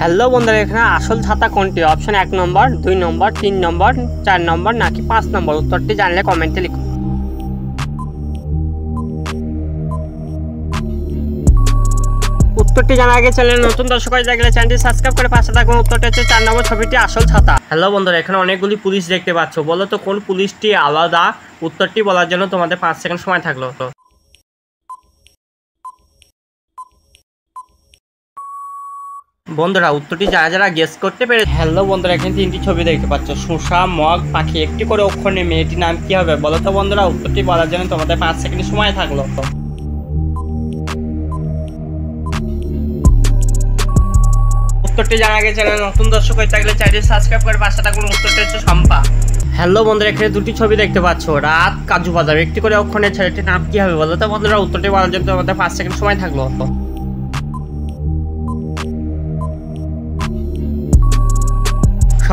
Hello বন্ধুরা, এখানে আসল ছাতা কোনটি? অপশন 1 নম্বর, 2 নম্বর, 3 নম্বর, 4 নম্বর নাকি 5 নম্বর? উত্তরটি জানলে কমেন্টে লিখুন। উত্তরটি জানা আগে চ্যানেল নতুন দর্শক হয়ে থাকলে চ্যানেলটি সাবস্ক্রাইব করে পাশে থাকুন। উত্তরটি হচ্ছে 4 নম্বর ছবিটি আসল ছাতা। হ্যালো বন্ধুরা, এখানে অনেকগুলি পুলিশ দেখতে পাচ্ছ, বলো তো কোন পুলিশটি আলাদা? উত্তরটি বলার জন্য তোমাদের 5 সেকেন্ড সময় থাকলো। বন্ধুরা উত্তরটি যারা যারা গেস করতে পেরে, হ্যালো বন্ধুরা, এখানে 3টি ছবি দেখতে পাচ্ছ, শসা, মগ, পাখি। একটি করে অক্ষর নিয়ে মেয়েটির নাম কি হবে বলো তো বন্ধুরা? উত্তরটি বলার জন্য তোমাদের 5 সেকেন্ড সময় থাকলো। উত্তরটি জানা গেছে, চ্যানেল নতুন দর্শক হয়ে থাকলে চ্যানেলটি সাবস্ক্রাইব করে পাশে থাকুন। উত্তরটি হচ্ছে শম্পা। হ্যালো বন্ধুরা, এখানে 2টি ছবি দেখতে পাচ্ছ, রাত, কাজু বাদাম। একটি করে অক্ষর নিয়ে ছেলেটির নাম কি হবে বলো তো বন্ধুরা? উত্তরটি বলার জন্য তোমাদের 5 সেকেন্ড সময় থাকলো।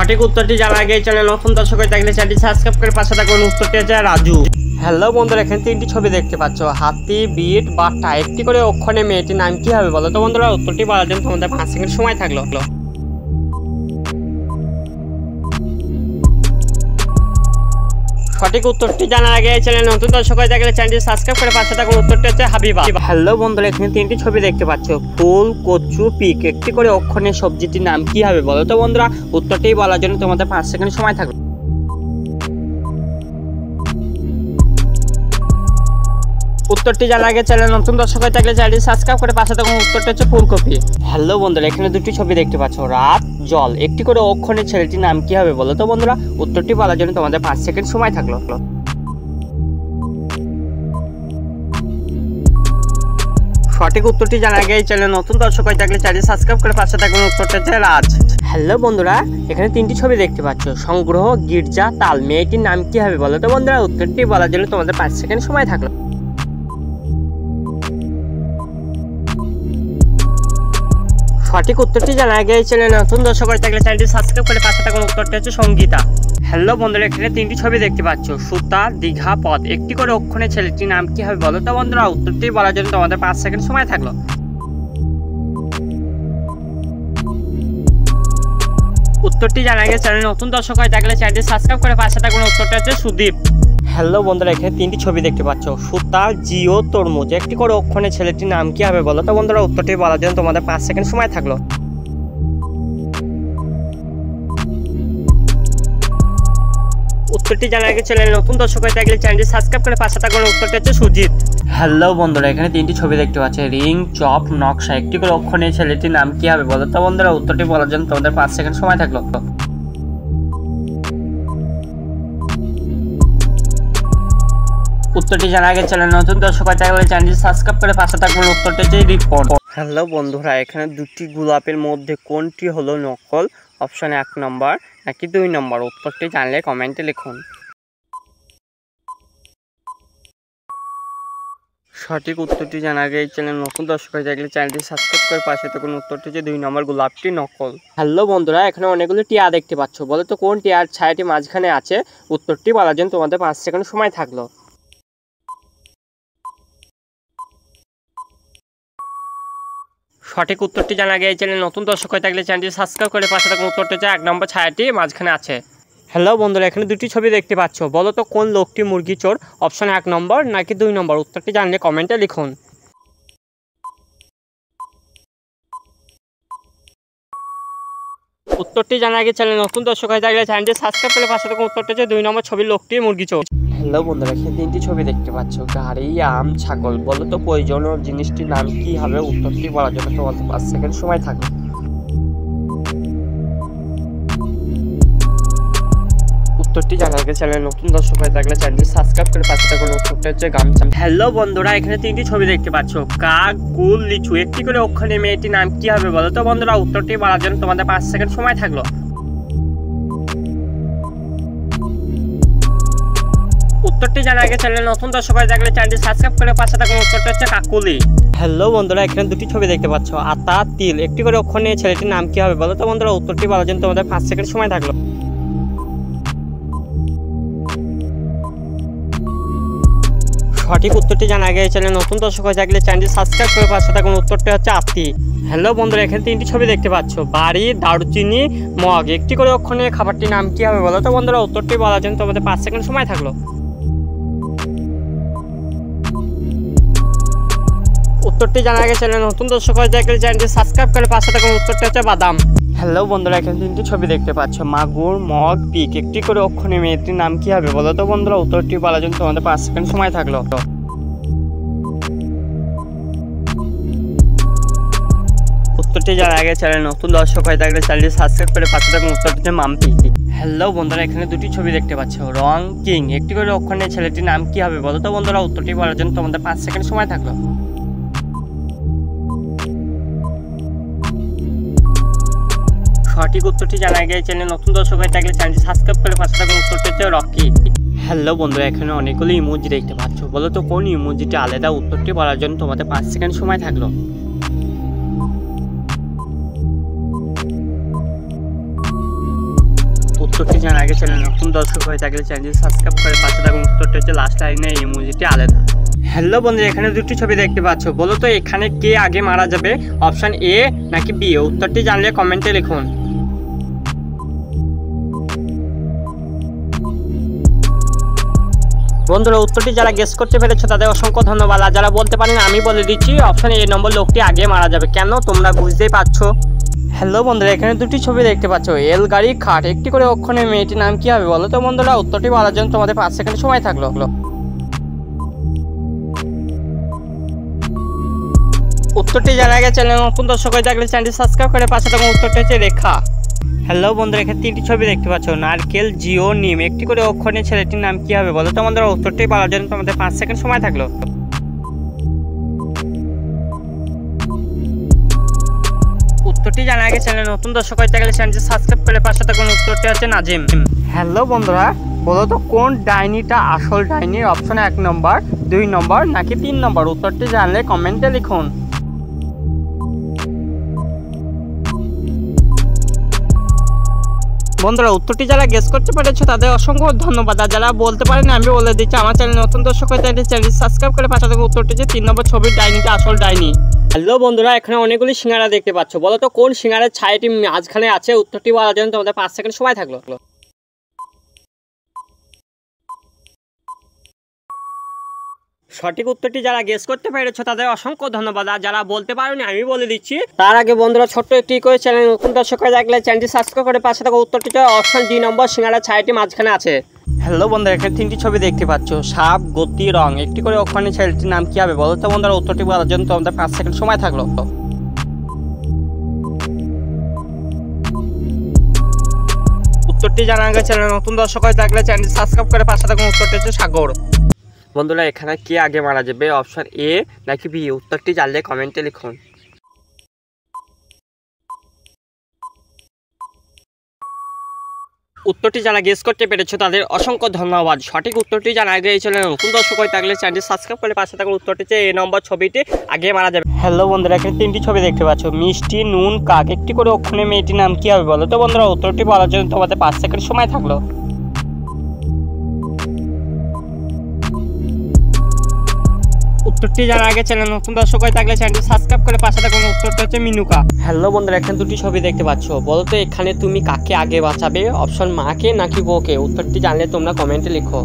সঠিক উত্তরটি জানা আগে চ্যানেল নতুন দর্শক হয়ে থাকলে চ্যানেলটি সাবস্ক্রাইব করে পাশে থাকুন। উত্তরটি হচ্ছে রাজু। হ্যালো বন্ধুরা, এখানে 3টি ছবি দেখতে পাচ্ছ, হাতি, বিট, বাঘটা। একটি করে অক্ষরে মেয়েটির নাম কি হবে বলো তো বন্ধুরা? উত্তরটি বলার জন্য তোমাদের 5 সেকেন্ড সময় থাকলো। সঠিক উত্তরটি জানার আগে চ্যানেল নতুন দর্শক হয়ে থাকলে চ্যানেলটি সাবস্ক্রাইব করে পাশে থাকুন। উত্তরটি হচ্ছে হাবিবা। হ্যালো বন্ধুরা, এখানে 3টি ছবি দেখতে পাচ্ছ, ফুল, কচু, পিক। একটি করে অক্ষর নিয়ে সবজিটির নাম কি হবে বলো তো বন্ধুরা? উত্তরটি বলার জন্য তোমাদের 5 সেকেন্ড সময় থাকলো। উত্তরটি জানার আগে চ্যানেল নতুন দর্শক হয়ে থাকলে চ্যানেলটি সাবস্ক্রাইব করে পাশে থাকুন। উত্তরটি হচ্ছে ফুলকপি। হ্যালো বন্ধুরা, এখানে 2টি ছবি দেখতে পাচ্ছ, রাত, জল। একটি করে অক্ষরে ছেলেটির নাম কি হবে বলো তো বন্ধুরা? উত্তরটি বলার জন্য তোমাদের 5 সেকেন্ড সময় থাকলো। সঠিক উত্তরটি জানা আগে চ্যানেল নতুন দর্শক হয়ে থাকলে চ্যানেলটি সাবস্ক্রাইব করে পাশে থাকুন। উত্তরটি হচ্ছে রাজ। হ্যালো বন্ধুরা, এখানে 3টি ছবি দেখতে পাচ্ছ, সংগ্রহ, গির্জা, তাল। মেয়েটির নাম কি হবে বলো তো বন্ধুরা? উত্তরটি বলার জন্য তোমাদের 5 সেকেন্ড সময় থাকলো। সঠিক উত্তরটি জানা আগে চ্যানেল নতুন দর্শক হয়ে থাকলে চ্যানেলটি সাবস্ক্রাইব করে পাশে থাকুন। উত্তরটি হচ্ছে সঙ্গীতা। হ্যালো বন্ধুরা, এখানে 3টি ছবি দেখতে পাচ্ছ, সুতা, দীঘা, পথ। একটি করে অক্ষরে ছেলেটির নাম কি হবে বলো তো বন্ধুরা? উত্তরটি বলার জন্য তোমাদের 5 সেকেন্ড সময় থাকলো। উত্তরটি জানা গেছে, চ্যানেল নতুন দর্শক হয়ে থাকলে চ্যানেলটি সাবস্ক্রাইব করে পাশে থাকুন। উত্তরটি হচ্ছে সুদীপ। হ্যালো বন্ধুরা, এখানে 3টি ছবি দেখতে পাচ্ছ, সুতা, জিও, তরমুজ। একটি করে অক্ষরে ছেলেটির নাম কি হবে বলো তো বন্ধুরা? উত্তরটি বলার জন্য তোমাদের 5 সেকেন্ড সময় থাকলো। উত্তরটি জানা গেছে, চ্যানেল নতুন দর্শক হয়ে থাকলে চ্যানেলটি সাবস্ক্রাইব করে পাশে থাকুন। উত্তরটি হচ্ছে সুজিত। হ্যালো বন্ধুরা, এখানে 3টি ছবি দেখতে পাচ্ছ, রিং, চপ, নকশা। একটি করে অক্ষর নিয়ে ছেলেটির নাম কি হবে বলো তো বন্ধুরা? উত্তরটি বলার জন্য তোমাদের 5 সেকেন্ড সময় থাকলো। উত্তরটি জানা গেছে, চ্যানেল নতুন দর্শক হয়ে থাকলে চ্যানেলটি সাবস্ক্রাইব করে পাশে থাকুন। উত্তরটি হচ্ছে রিপন। হ্যালো বন্ধুরা, এখানে 2টি গোলাপের মধ্যে কোনটি হলো নকল? অপশন 1 নম্বর নাকি 2 নম্বর? উত্তরটি জানলে কমেন্টে লিখুন। সঠিক উত্তরটি জানা আগে চ্যানেল নতুন দর্শক হয়ে থাকলে চ্যানেলটি সাবস্ক্রাইব করে পাশে থাকুন। উত্তরটি হচ্ছে 2 নম্বর, গোলাপটি নকল। হ্যালো বন্ধুরা, এখানে অনেকগুলো টিয়া দেখতে পাচ্ছ, বলো তো কোন টিয়ার ছায়াটি মাঝখানে আছে? উত্তরটি বলার জন্য তোমাদের 5 সেকেন্ড সময় থাকলো। সঠিক উত্তরটি জানা গিয়ে চ্যানেল নতুন দর্শক হয়ে থাকলে চ্যানেলটি সাবস্ক্রাইব করে পাশে থাকুন। উত্তরটি হচ্ছে 1 নম্বর, ছায়াটি মাঝখানে আছে। হ্যালো বন্ধুরা, এখানে 2টি ছবি দেখতে পাচ্ছ, বলো তো কোন লোকটি মুরগি চোর? অপশন 1 নম্বর নাকি 2 নম্বর? উত্তরটি জানলে কমেন্টে লিখুন। উত্তরটি জানা আগে চ্যানেল নতুন দর্শক হয়ে থাকলে চ্যানেলটি সাবস্ক্রাইব করে পাশে থাকুন। উত্তরটি হচ্ছে 2 নম্বর ছবির লোকটি মুরগি চোর। হ্যালো বন্ধুরা, এখানে 3টি ছবি দেখতে পাচ্ছ, গাড়ি, আম, ছাগল। বলো তো প্রয়োজনীয় জিনিসটির নাম কি হবে? উত্তরটি বলার জন্য তোমাদের 5 সেকেন্ড সময় থাকবে। উত্তরটি জানা গেছে, চ্যানেল নতুন দর্শক হয়ে থাকলে চ্যানেলটি সাবস্ক্রাইব করে পাশে থাকুন। উত্তরটি হচ্ছে গামছা। হ্যালো বন্ধুরা, এখানে 3টি ছবি দেখতে পাচ্ছ, কাক, কুল, লিচু। একটি করে অক্ষরে মেয়েটির নাম কি হবে বলো তো বন্ধুরা? উত্তরটি বলার জন্য তোমাদের 5 সেকেন্ড সময় থাকলো। উত্তরটি জানা গেছে, চ্যানেল নতুন দর্শক হয়ে থাকলে চ্যানেলটি সাবস্ক্রাইব করে পাশে থাকুন। উত্তরটি হচ্ছে কাকুলি। হ্যালো বন্ধুরা, এখানে 2টি ছবি দেখতে পাচ্ছ, আতা, তিল। একটি করে অক্ষর নিয়ে ছেলেটির নাম কি হবে বলো তো বন্ধুরা? উত্তরটি বলার জন্য তোমাদের 5 সেকেন্ড সময় থাকলো। সঠিক উত্তরটি জানা গিয়ে চ্যানেল নতুন দর্শক হয়ে থাকলে চ্যানেলটি সাবস্ক্রাইব করে পাশে থাকুন। উত্তরটি হচ্ছে আত্মি। হ্যালো বন্ধুরা, এখানে তিনটি ছবি দেখতে পাচ্ছ, বাড়ি, দারুচিনি, মগ। একটি করে অক্ষর নিয়ে খাবারটির নাম কি হবে বলো তো বন্ধুরা? উত্তরটি বলার জন্য তোমাদের 5 সেকেন্ড সময় থাকলো। উত্তরটি জানা গেছে চ্যানেল নতুন দর্শক হয়ে থাকলে চ্যানেলটি সাবস্ক্রাইব করে পাশে থাকুন। উত্তরটি হচ্ছে বাদাম। হ্যালো বন্ধুরা, এখানে তিনটি ছবি দেখতে পাচ্ছ, মাগুর, মগ, পিক। একটি করে অক্ষর নিয়ে মেয়েটির নাম কি হবে বলো তো বন্ধুরা? উত্তরটি বলার জন্য তোমাদের 5 সেকেন্ড সময় থাকলো। উত্তরটি জানা গেছে চ্যানেল নতুন দর্শক হয়ে থাকলে চ্যানেলটি সাবস্ক্রাইব করে পাশে থাকুন। উত্তরটি হচ্ছে মাম্পি। হ্যালো বন্ধুরা, এখানে দুটি ছবি দেখতে পাচ্ছ, রং, কিং। একটি করে অক্ষর নিয়ে ছেলেটির নাম কি হবে বলো তো বন্ধুরা? উত্তরটি বলার জন্য তোমাদের 5 সেকেন্ড সময় থাকলো। সঠিক উত্তরটি জানা গিয়ে চ্যানেল নতুন দর্শক হয়ে থাকলে চ্যানেলটি সাবস্ক্রাইব করে পাশে থাকুন। উত্তরটি হচ্ছে রকি। হ্যালো বন্ধুরা, এখানে অনেকগুলো ইমোজি দেখতে পাচ্ছ, বলো তো কোন ইমোজিটি আলাদা? উত্তরটি বলার জন্য তোমাদের 5 সেকেন্ড সময় থাকলো। উত্তরটি জানা গেছে চ্যানেল নতুন দর্শক হয়ে থাকলে চ্যানেলটি সাবস্ক্রাইব করে পাশে থাকুন। উত্তরটি হচ্ছে লাস্ট লাইনে ইমোজিটি আলাদা। হ্যালো বন্ধুরা, এখানে দুটি ছবি দেখতে পাচ্ছ, বলো তো এখানে কে আগে মারা যাবে? অপশন এ নাকি বি? উত্তরটি জানলে কমেন্টে লিখুন। বন্ধুরা, উত্তরটি যারা গেস করতে পেরেছো তাদের অসংখ্য ধন্যবাদ। আর যারা বলতে পারেন আমি বলে দিচ্ছি, অপশন এ নম্বর লোকটি আগে মারা যাবে। কেন তোমরা বুঝতেই পারছো। হ্যালো বন্ধুরা, এখানে দুটি ছবি দেখতে পাচ্ছ, এল, গাড়ি, খাট। একটি করে অক্ষরে মেয়েটির নাম কি হবে বলো তো বন্ধুরা? উত্তরটি বলার জন্য তোমাদের 5 সেকেন্ড সময় থাকলো। উত্তরটি জানা গেছে চ্যানেল নতুন দর্শক হয়ে থাকলে চ্যানেলটি সাবস্ক্রাইব করে পাশে থাকুন। উত্তরটি হচ্ছে রেখা। হ্যালো বন্ধুরা, এখানে তিনটি ছবি দেখতে পাচ্ছ, নারকেল, জিও, নিম। একটি করে অক্ষর নিয়ে ছেলেটির নাম কি হবে বলো তো বন্ধুরা? উত্তরটি বলার জন্য তোমাদের 5 সেকেন্ড সময় থাকলো। উত্তরটি জানা গেছে চ্যানেল নতুন দর্শক হয়ে থাকলে চ্যানেলটি সাবস্ক্রাইব করে পাশে থাকুন। উত্তরটি হচ্ছে নাজিম। হ্যালো বন্ধুরা, বলো তো কোন ডাইনিটা আসল ডাইনি? অপশন 1 নম্বর, 2 নম্বর নাকি 3 নম্বর? উত্তরটি জানলে কমেন্টে লিখুন। বন্ধুরা, উত্তরটি যারা গেস করতে পেরেছো তাদের অসংখ্য ধন্যবাদ। আর যারা বলতে পারেন আমি বলে দিচ্ছি, আমার চ্যানেল নতুন দর্শক হয়ে থাকলে চ্যানেলটি সাবস্ক্রাইব করে পাশে থাকুন। উত্তরটি হচ্ছে 3 নম্বর ছবির ডাইনিটা আসল ডাইনি। হ্যালো বন্ধুরা, এখানে অনেকগুলি সিঙ্গারা দেখতে পাচ্ছ, বলো তো কোন সিঙ্গারের ছায়াটি মাঝখানে আছে? উত্তরটি বলার জন্য তোমাদের 5 সেকেন্ড সময় থাকলো। সঠিক উত্তরটি যারা গেস করতে পেরেছো তাদের অসংখ্য ধন্যবাদ। আর যারা বলতে পারোনি আমি বলে দিচ্ছি, তার আগে বন্ধুরা ছোট্ট একটি করে চ্যানেল নতুন দর্শক হয়ে থাকলে চ্যানেলটি সাবস্ক্রাইব করে পাশে থাকা। উত্তরটি অপশন ডি নম্বর, সিঙ্গারা ছায়াটি মাঝখানে আছে। হ্যালো বন্ধুরা, এখানে তিনটি ছবি দেখতে পাচ্ছ, সাপ, গতি, রং। একটি করে অক্ষর নিয়ে ছেলেটির নাম কি হবে বলো তো বন্ধুরা? উত্তরটি বলার জন্য তোমাদের 5 সেকেন্ড সময় থাকলো। উত্তরটি জানা গেছে চ্যানেল নতুন দর্শক হয়ে থাকলে চ্যানেলটি সাবস্ক্রাইব করে পাশে থাকুন। উত্তরটি হচ্ছে সাগর। বন্ধুরা, এখানে কে আগে মারা যাবে? অপশন এ নাকি বি? উত্তরটি জানলে কমেন্টে লিখুন। উত্তরটি যারা গেস করতে পেরেছো তাদের অসংখ্য ধন্যবাদ। সঠিক উত্তরটি জানা গিয়েছিল নতুন দর্শক হয়ে থাকলে চ্যানেলটি সাবস্ক্রাইব করে পাশে থাকুন। উত্তরটি হচ্ছে এ নম্বর ছবিটি আগে মারা যাবে। হ্যালো বন্ধুরা, এখানে তিনটি ছবি দেখতে পাচ্ছ, মিষ্টি, নুন, কাক। একটি করে অক্ষরে মেয়েটির নাম কি হবে বলো তো বন্ধুরা? উত্তরটি বলার জন্য তোমাদের 5 সেকেন্ড সময় থাকলো। উত্তরটি জানার আগে চ্যানেল নতুন দর্শক হয়ে থাকলে চ্যানেলটি সাবস্ক্রাইব করে পাশে থাকুন। উত্তরটি হচ্ছে মিনুকা। হ্যালো বন্ধুরা, এখানে দুটি ছবি দেখতে পাচ্ছ, বলো তো এখানে তুমি কাকে আগে বাঁচাবে? অপশন মাকে নাকি বউকে? উত্তরটি জানলে তোমরা কমেন্টে লিখো।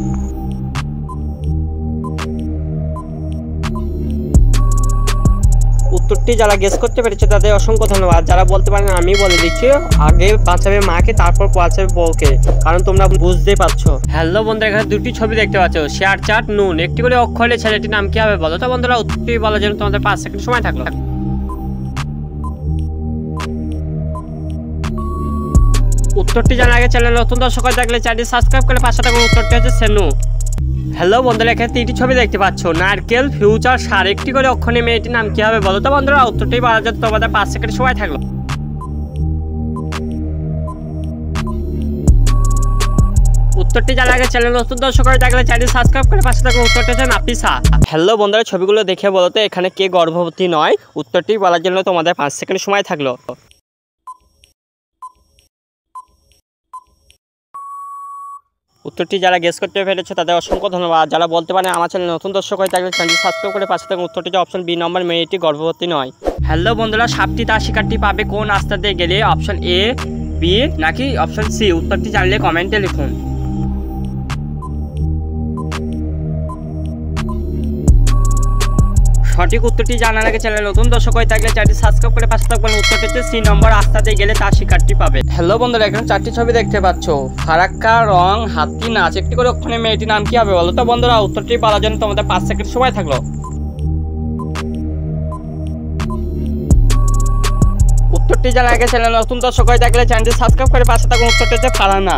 উত্তরটি যারা গেস করতে পেরেছে তাদের অসংখ্য ধন্যবাদ। যারা বলতে পারেন আমি বলে দিচ্ছি, আগে বাঁচাবে মাকে, তারপর বাঁচাবে বউকে, কারণ তোমরা বুঝতেই পারছো। হ্যালো বন্ধুরা, এখানে দুটি ছবি দেখতে পাচ্ছ, শেয়ার, চাট, নুন। একটি করে অক্ষরে ছেলেটির নাম কি হবে বলো তো বন্ধুরা? উত্তরটি বলার জন্য তোমাদের 5 সেকেন্ড সময় থাকলো। উত্তরটি জানার আগে চ্যানেল নতুন দর্শক হয়ে থাকলে চ্যানেলটি সাবস্ক্রাইব করে পাশে থাকুন। উত্তরটি হচ্ছে সেনু। হ্যালো বন্ধুরা, এখানে তিনটি ছবি দেখতে পাচ্ছ, নারকেল, ফিউচার, সার। একটি করে অক্ষরে মেয়েটির নাম কি হবে বলো তো বন্ধুরা? উত্তরটি বলার জন্য তোমাদের 5 সেকেন্ড সময় থাকলো। উত্তরটি জানা আগে চ্যানেল নতুন দর্শক হয়ে থাকলে চ্যানেল সাবস্ক্রাইব করে পাশে থাকুন। উত্তরটি হচ্ছে নাফিসা। হ্যালো বন্ধুরা, ছবিগুলো দেখে বলো তো এখানে কে গর্ভবতী নয়? উত্তরটি বলার জন্য তোমাদের 5 সেকেন্ড সময় থাকলো। উত্তরটি যারা গেস করতে পেরেছে তাদের অসংখ্য ধন্যবাদ। যারা বলতে পারে আমার চ্যানেল নতুন দর্শক হয়ে থাকলে চ্যানেলটি সাবস্ক্রাইব করে পাশে থাকুন। উত্তরটি যে অপশন বি নম্বর, মেয়েটি গর্ভবতী নয়। হ্যালো বন্ধুরা, সাপটি তার শিকারটি পাবে কোন রাস্তা দিয়ে গেলে? অপশন এ, বি নাকি অপশন সি? উত্তরটি জানলে কমেন্টে লিখুন। সঠিক উত্তরটি জানার আগে চ্যানেল নতুন দর্শক হয়ে থাকলে চ্যানেলটি সাবস্ক্রাইব করে পাশে থাকবেন। উত্তরটি হচ্ছে সি নম্বর, রাস্তাতে গেলে তার শিকারটি পাবে। হ্যালো বন্ধুরা, এখানে চারটি ছবি দেখতে পাচ্ছ। ফারাক্কা, রং, হাতি, নাচ। একটি করে অক্ষরে মেয়েটির নাম কি হবে বলো তো বন্ধুরা? উত্তরটি বলার জন্য তোমাদের 5 সেকেন্ড সময় থাকলো। উত্তরটি জানার আগে চ্যানেল নতুন দর্শক হয়ে থাকলে চ্যানেলটি সাবস্ক্রাইব করে পাশে থাকুন। উত্তরটি হচ্ছে ফারানা।